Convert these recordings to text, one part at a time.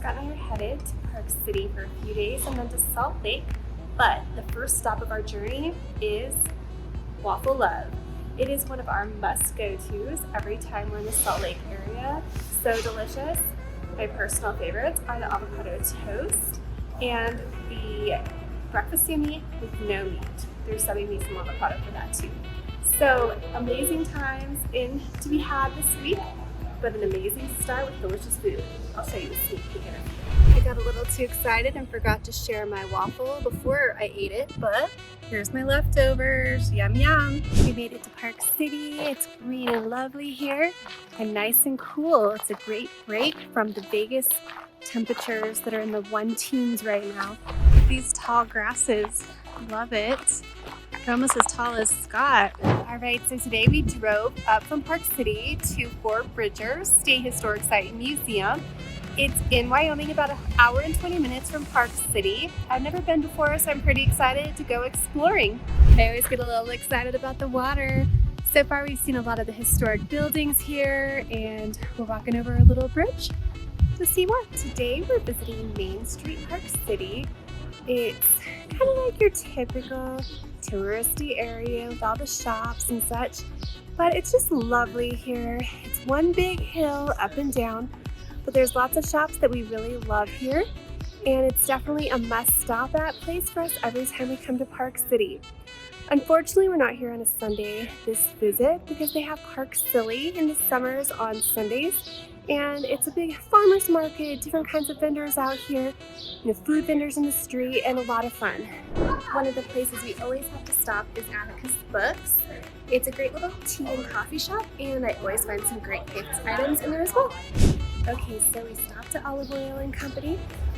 Scott and I are headed to Park City for a few days and then to Salt Lake, but the first stop of our journey is Waffle Love. It is one of our must-go-tos every time we're in the Salt Lake area. So delicious. My personal favorites are the avocado toast and the breakfast yummy with no meat. They're subbing me some avocado for that too. So amazing times to be had this week, but an amazing start with delicious food. I'll show you a sneak peek in it. I got a little too excited and forgot to share my waffle before I ate it, but here's my leftovers. Yum yum. We made it to Park City. It's green and lovely here and nice and cool. It's a great break from the Vegas temperatures that are in the 1 teens right now. These tall grasses, love it. They're almost as tall as Scott. All right, so today we drove up from Park City to Fort Bridger State Historic Site Museum. It's in Wyoming, about an hour and 20 minutes from Park City. I've never been before, so I'm pretty excited to go exploring. I always get a little excited about the water. So far, we've seen a lot of the historic buildings here, and we're walking over a little bridge to see more. Today, we're visiting Main Street, Park City. It's kind of like your typical touristy area with all the shops and such, but it's just lovely here. It's one big hill up and down, but there's lots of shops that we really love here, and it's definitely a must-stop at place for us every time we come to Park City. Unfortunately, we're not here on a Sunday this visit because they have Park Silly in the summers on Sundays, and it's a big farmer's market, different kinds of vendors out here, food vendors in the street, and a lot of fun. One of the places we always have to stop is Atticus Books. It's a great little tea and coffee shop, and I always find some great gift items in there as well. Okay, so we stopped at Olive Oil and Company,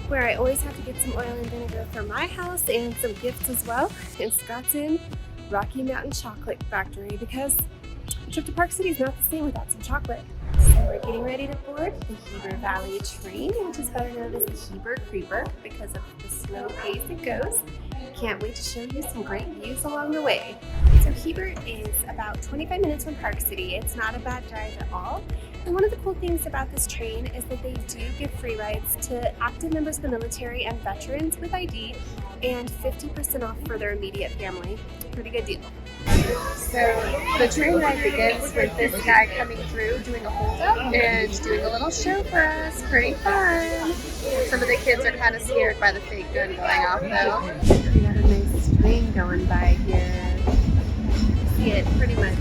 where I always have to get some oil and vinegar for my house and some gifts as well. And Scott's in Rocky Mountain Chocolate Factory because a trip to Park City is not the same without some chocolate. So we're getting ready to board the Heber Valley train, which is better known as the Heber Creeper because of the slow pace it goes. Can't wait to show you some great views along the way. So Heber is about 25 minutes from Park City. It's not a bad drive at all. And one of the cool things about this train is that they do give free rides to active members of the military and veterans with ID and 50% off for their immediate family. Pretty good deal. So the train ride begins with this guy coming through doing a hold up and doing a little show for us. Pretty fun. Some of the kids are kind of scared by the fake gun going off though. We got a nice train going by here. See it pretty much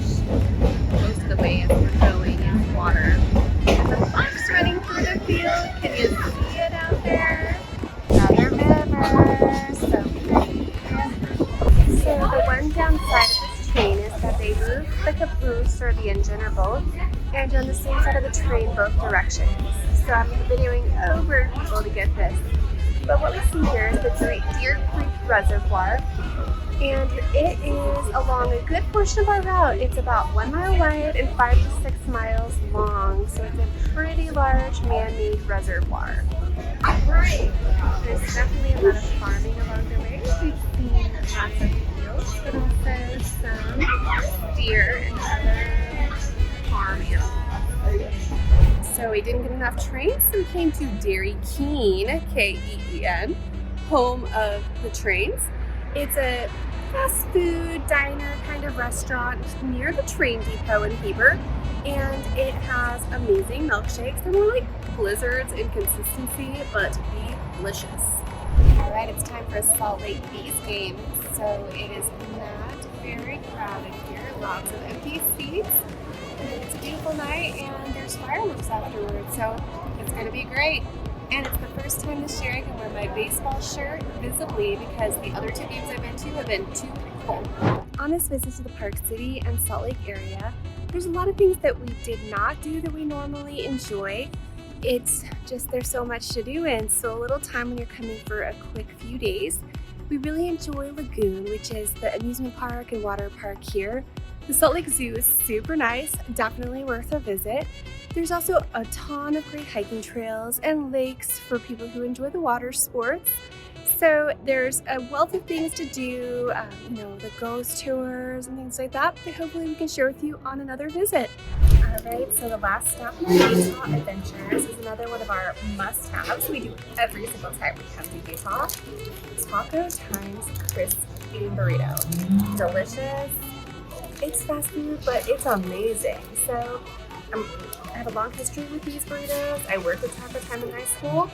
most of the way as we're going in water. There's a fox running through the field. Can you see it out there? Another river. So pretty. So the one downside of this train is that they move the caboose or the engine or both, and you're on the same side of the train both directions. So I'm videoing over people to get this. But what we see here is the Great Deer Creek Reservoir, and it is along a good portion of our route. It's about 1 mile wide and 5 to 6 miles long, so it's a pretty large man-made reservoir. There's definitely a lot of farming along the way. We've seen lots of fields, but also some deer and other farm animals. So we didn't get enough trains, so we came to Dairy Keen, K-E-E-N, home of the trains. It's a fast food diner kind of restaurant near the train depot in Heber, and it has amazing milkshakes. They're more like blizzards in consistency, but delicious. All right, it's time for a Salt Lake Bees game. So it is not very crowded here, lots of empty seats. It's a beautiful night, and there's fireworks afterwards, so it's going to be great. And it's the first time this year I can wear my baseball shirt visibly because the other 2 games I've been to have been too cold. On this visit to the Park City and Salt Lake area, there's a lot of things that we did not do that we normally enjoy. It's just there's so much to do and so little time when you're coming for a quick few days. We really enjoy Lagoon, which is the amusement park and water park here. The Salt Lake Zoo is super nice, definitely worth a visit. There's also a ton of great hiking trails and lakes for people who enjoy the water sports. So there's a wealth of things to do, the ghost tours and things like that hopefully we can share with you on another visit. All Alright, so the last stop in our Utah adventures is another one of our must-haves we do every single time we come to Utah. Taco times crisp bean burrito. Delicious. It's fast food, but it's amazing. So I have a long history with these burritos. I worked at Taco Time in high school,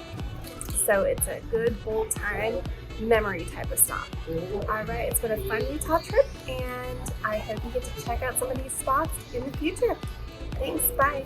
so it's a good old time memory type of stop. Alright, it's been a fun Utah trip, and I hope you get to check out some of these spots in the future. Thanks, bye.